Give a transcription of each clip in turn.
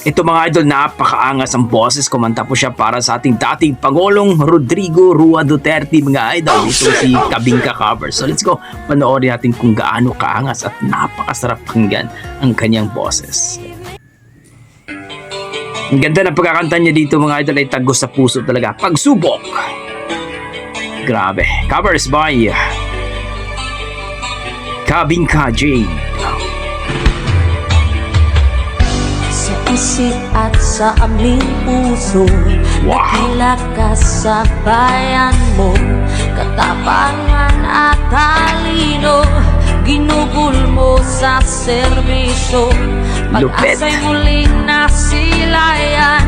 Ito mga idol, napakaangas ang boses. Kumanta po siya para sa ating dating Pangulong Rodrigo Rua Duterte mga idol. Ito si Kabingka cover. So let's go, panoorin natin kung gaano kaangas at napakasarap pakinggan ang kanyang boses. Ang ganda ng pagkakanta niya dito mga idol, ay tagos sa puso talaga. Pagsubok. Grabe. Covers by Kabingka Jade. Isip at sa aming puso, Wow. nakila ka sa bayan mo, katapangan at talino, ginugol mo sa serbisyo, Lupit. pag-asa'y muling nasilayan,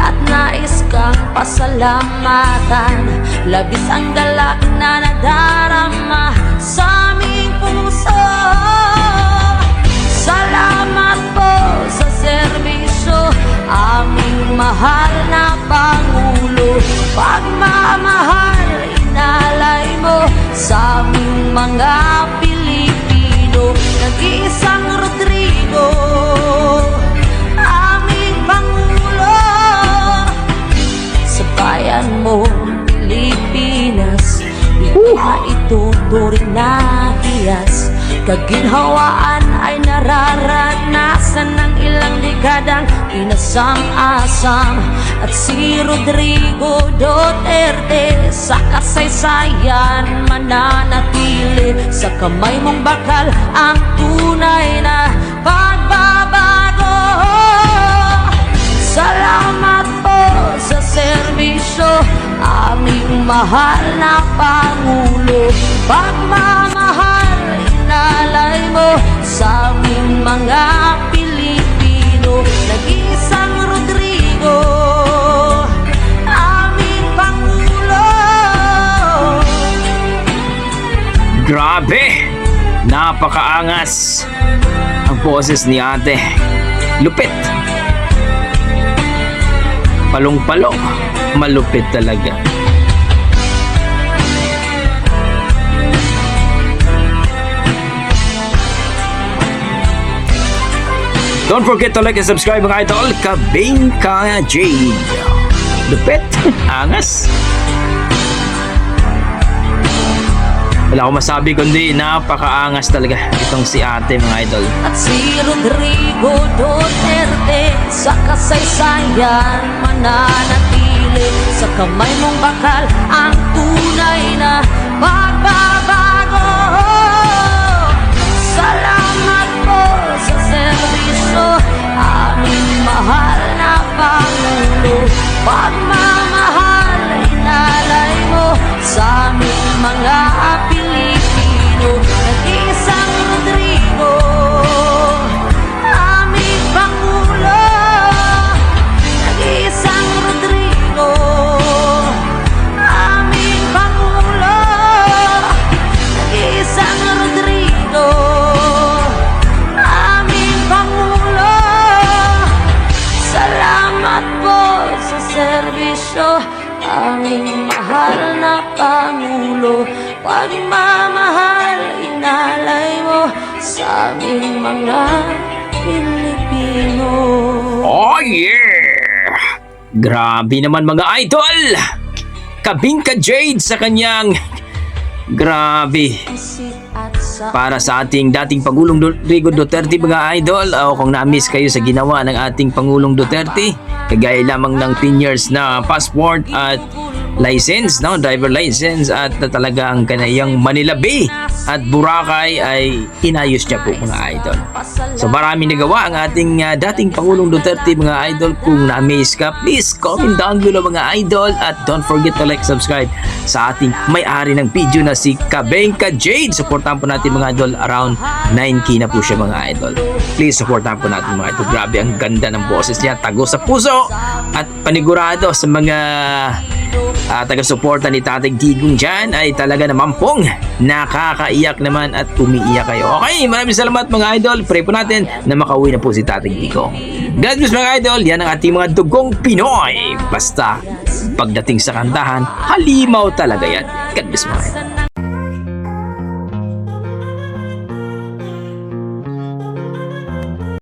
at nais kang pasalamatan, labis ang galak na nadarama sa aming puso. Salamat po sa serbisyo, aming mahal na Pangulo. Pagmamahal, inalay mo sa aming mga Pilipino. Nag-iisang Rodrigo, aming Pangulo. Sa bayan mo, Pilipinas, di ko maituturing na hiyas. Kaginhawaan ay nararanasan ng ilang dekadang inasam-asam. At si Rodrigo Duterte sa kasaysayan mananatili. Sa kamay mong bakal ang tunay na pagbabago. Salamat po sa serbisyo, aming mahal na Pangulo. Pagmamahal, inalay mo sa aming mga Pilipino. Nag-iisang Rodrigo, aming Pangulo. Grabe! Napakaangas ang boses ni ate. Lupit. Palong-palo. Malupit talaga. Don't forget to like and subscribe mga idol. Kabingka Jade. Lupit. Angas. Wala akong masabi kundi napakaangas talaga itong si ate mga idol. At si Rodrigo Duterte sa kasaysayan mananatili. Sa kamay mong bakal ang tunay na pagbabago. Salamat po sa serbisyo, aming mahal na Pangulo. Pagmamahal, inalay mo sa aming mga Pilipino. Nag-iisang Rodrigo, aming Pangulo. Nag-iisang Rodrigo, aming Pangulo. Nag-iisang Rodrigo, aming Pangulo. Salamat po sa serbisyo, aming mahal na Pangulo. Pagmamahal, inalay mo sa aming mga Pilipino. Oh yeah! Grabe naman mga idol! Kabingka Jade sa kanyang grabe. Para sa ating dating Pangulong Rodrigo Duterte mga idol, kung na-miss kayo sa ginawa ng ating Pangulong Duterte, kagaya lamang ng 10 years na passport at license, no? Driver license, at talaga ang kanayang Manila Bay at Boracay ay inayos niya po mga idol. So marami nagawa ang ating dating Pangulong Duterte mga idol. Kung na-amaze ka, please comment down below mga idol, at don't forget to like, subscribe sa ating may-ari ng video na si Kabingka Jade. Supportahan po natin mga idol, around 9K na po siya mga idol. Please supportahan po natin mga idol. Grabe, ang ganda ng boses niya, tago sa puso, at panigurado sa mga taga-suporta ni Tatay Digong dyan ay talaga naman pong nakakaiyak naman at umiiyak kayo. Okay, maraming salamat mga idol. Pray po natin na makauwi na po si Tatay Digong. God bless mga idol. Yan ang ating mga dugong Pinoy. Basta pagdating sa kantahan, halimaw talaga yan. God bless mga idol.